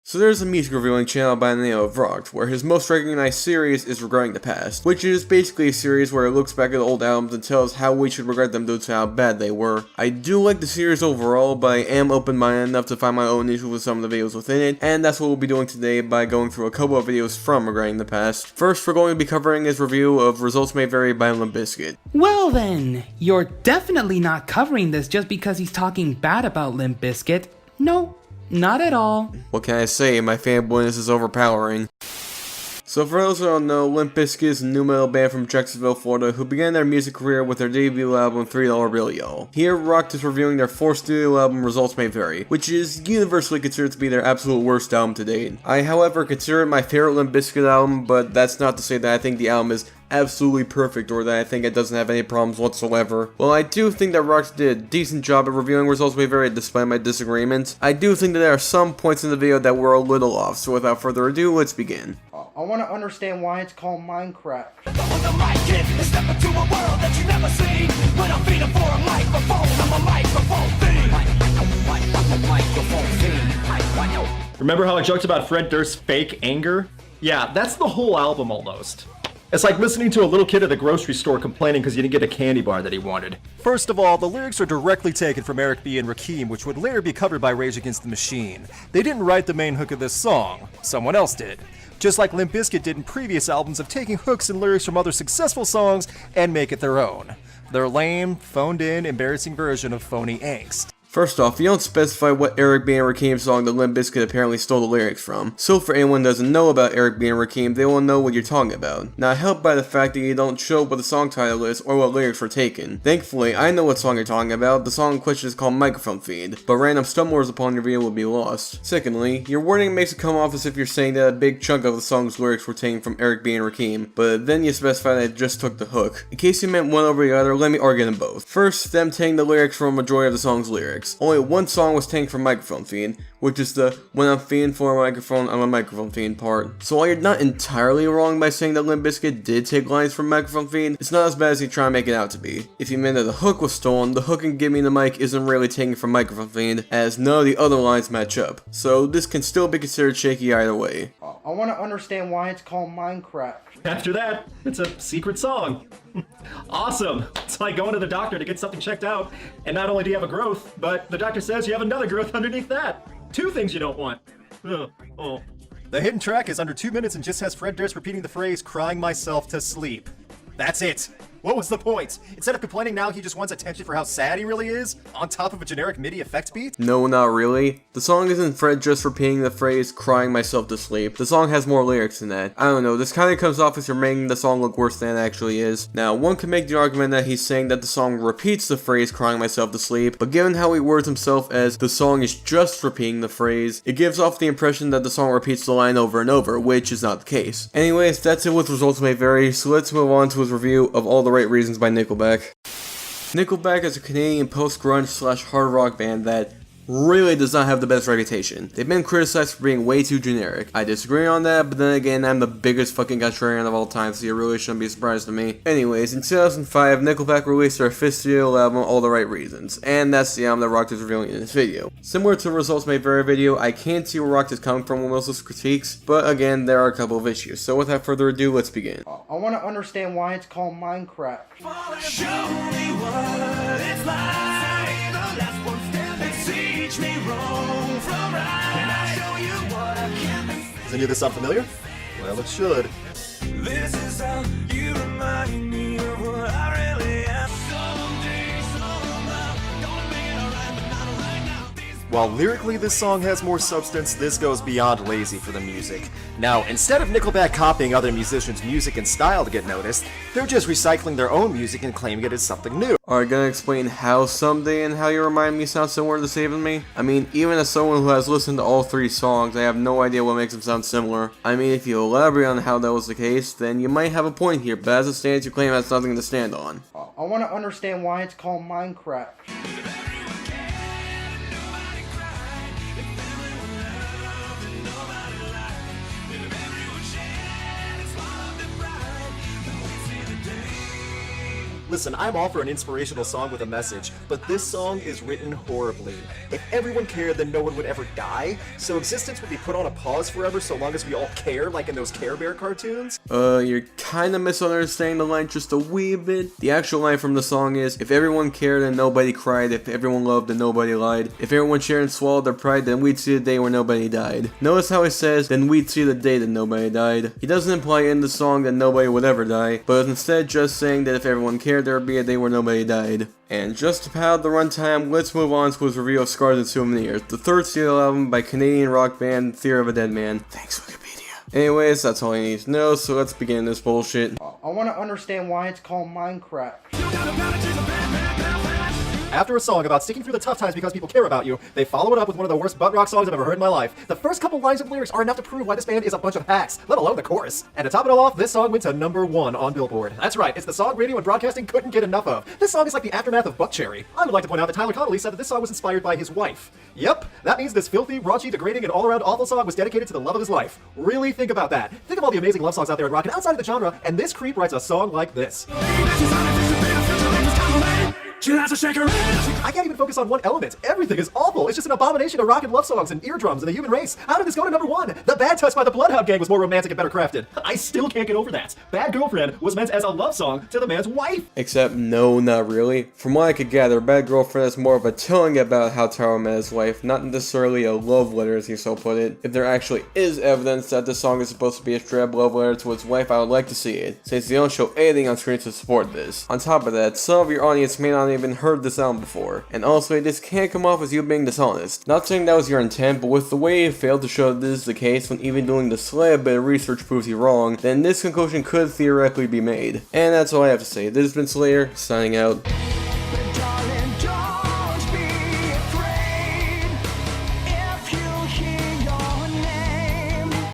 So there's a music reviewing channel by the name of Rocked, where his most recognized series is Regretting the Past, which is basically a series where it looks back at old albums and tells how we should regret them due to how bad they were. I do like the series overall, but I am open-minded enough to find my own issues with some of the videos within it, and that's what we'll be doing today by going through a couple of videos from Regretting the Past. First, we're going to be covering his review of Results May Vary by Limp Bizkit. Well then, you're definitely not covering this just because he's talking bad about Limp Bizkit. No, not at all. What can I say, my fanboyness is overpowering. So for those who don't know, Limp Bizkit is a nu metal band from Jacksonville, Florida, who began their music career with their debut album $3 Bill Y'all. Here, Rocked is reviewing their fourth studio album, Results May Vary, which is universally considered to be their absolute worst album to date. I, however, consider it my favorite Limp Bizkit album, but that's not to say that I think the album is absolutely perfect or that I think it doesn't have any problems whatsoever. While I do think that Rocked did a decent job at reviewing Results May Vary despite my disagreements, I do think that there are some points in the video that were a little off, so without further ado, let's begin. I want to understand why it's called Minecraft. Remember how I joked about Fred Durst's fake anger? Yeah, that's the whole album almost. It's like listening to a little kid at the grocery store complaining because he didn't get a candy bar that he wanted. First of all, the lyrics are directly taken from Eric B. and Rakim, which would later be covered by Rage Against the Machine. They didn't write the main hook of this song. Someone else did. Just like Limp Bizkit did in previous albums of taking hooks and lyrics from other successful songs and make it their own. Their lame, phoned-in, embarrassing version of phony angst. First off, you don't specify what Eric B. and Rakim's song that Limp Bizkit apparently stole the lyrics from, so for anyone who doesn't know about Eric B. and Rakim, they will know what you're talking about. Not helped by the fact that you don't show what the song title is or what lyrics were taken. Thankfully, I know what song you're talking about. The song in question is called Microphone Feed, but random stumblers upon your video will be lost. Secondly, your wording makes it come off as if you're saying that a big chunk of the song's lyrics were taken from Eric B. and Rakim, but then you specify that it just took the hook. In case you meant one over the other, let me argue them both. First, them taking the lyrics from a majority of the song's lyrics. Only one song was taken from Microphone Feed, which is the when I'm feeding for a microphone, I'm a microphone feed part. So while you're not entirely wrong by saying that Limp Bizkit did take lines from Microphone Feed, it's not as bad as you try to make it out to be. If you meant that the hook was stolen, the hook in Give Me the Mic isn't really taken from Microphone Feed, as none of the other lines match up. So this can still be considered shaky either way. I want to understand why it's called Minecraft. After that, it's a secret song. Awesome! It's like going to the doctor to get something checked out, and not only do you have a growth, but the doctor says you have another growth underneath that. Two things you don't want. Oh. The hidden track is under 2 minutes and just has Fred Durst repeating the phrase, crying myself to sleep. That's it. What was the point? Instead of complaining now, he just wants attention for how sad he really is, on top of a generic MIDI effect beat? No, not really. The song isn't Fred just repeating the phrase, crying myself to sleep. The song has more lyrics than that. I don't know, this kinda comes off as you're making the song look worse than it actually is. Now, one could make the argument that he's saying that the song repeats the phrase, crying myself to sleep, but given how he words himself as the song is just repeating the phrase, it gives off the impression that the song repeats the line over and over, which is not the case. Anyways, that's it with Results May Vary, so let's move on to his review of All the Right Reasons by Nickelback. Nickelback is a Canadian post-grunge / hard rock band that really does not have the best reputation. They've been criticized for being way too generic. I disagree on that, but then again, I'm the biggest fucking contrarian of all time, so you really shouldn't be surprised to me. Anyways, in 2005, Nickelback released their fifth studio album, All the Right Reasons, and that's the album that Rocked is reviewing in this video. Similar to the Results May Vary video, I can't see where Rocked is coming from with most of his critiques, but again, there are a couple of issues, so without further ado, let's begin. I want to understand why it's called Minecraft. Show me what it's like. Teach me wrong from right. And I'll show you what I can be. Is any of this sound familiar? Well, it should. This is how you remind me of what I really am. Someday, somehow, gonna make it alright, but not right now. While lyrically this song has more substance, this goes beyond lazy for the music. Now, instead of Nickelback copying other musicians' music and style to get noticed, they're just recycling their own music and claiming it as something new. Are you gonna explain how Someday and How You Remind Me sound similar to Saving Me? I mean, even as someone who has listened to all three songs, I have no idea what makes them sound similar. I mean, if you elaborate on how that was the case, then you might have a point here, but as it stands, your claim has nothing to stand on. I want to understand why it's called Minecraft. Listen, I'm all for an inspirational song with a message, but this song is written horribly. If everyone cared, then no one would ever die, so existence would be put on a pause forever so long as we all care, like in those Care Bear cartoons. You're kinda misunderstanding the line just a wee bit. The actual line from the song is, if everyone cared then nobody cried, if everyone loved then nobody lied, if everyone shared and swallowed their pride then we'd see the day where nobody died. Notice how he says, then we'd see the day that nobody died. He doesn't imply in the song that nobody would ever die, but is instead just saying that if everyone cared there would be a day where nobody died. And just to pad the runtime, let's move on to his review of Scars and Souvenirs, the third studio album by Canadian rock band Theory of a Dead Man. Thanks Wikipedia. Anyways, that's all you need to know, so let's begin this bullshit. I want to understand why it's called Minecraft. After a song about sticking through the tough times because people care about you, they follow it up with one of the worst butt rock songs I've ever heard in my life. The first couple lines of lyrics are enough to prove why this band is a bunch of hacks, let alone the chorus. And to top it all off, this song went to #1 on Billboard. That's right, it's the song radio and broadcasting couldn't get enough of. This song is like the aftermath of Buck Cherry. I would like to point out that Tyler Connolly said that this song was inspired by his wife. Yep, that means this filthy, raunchy, degrading, and all-around awful song was dedicated to the love of his life. Really think about that. Think of all the amazing love songs out there in rock and outside of the genre, and this creep writes a song like this. I can't even focus on one element. Everything is awful. It's just an abomination of rock and love songs and eardrums and the human race. How did this go to #1? The Bad Touch by the Bloodhound Gang was more romantic and better crafted. I still can't get over that. Bad Girlfriend was meant as a love song to the man's wife. Except, no, not really. From what I could gather, Bad Girlfriend is more of a telling about how Taro met his wife, not necessarily a love letter as he so put it. If there actually is evidence that this song is supposed to be a straight up love letter to his wife, I would like to see it, since they don't show anything on screen to support this. On top of that, some of your audience may not even heard this album before, and also this can't come off as you being dishonest. Not saying that was your intent, but with the way you failed to show that this is the case when even doing the slight bit of research proves you wrong, then this conclusion could theoretically be made. And that's all I have to say. This has been Slayer, signing out.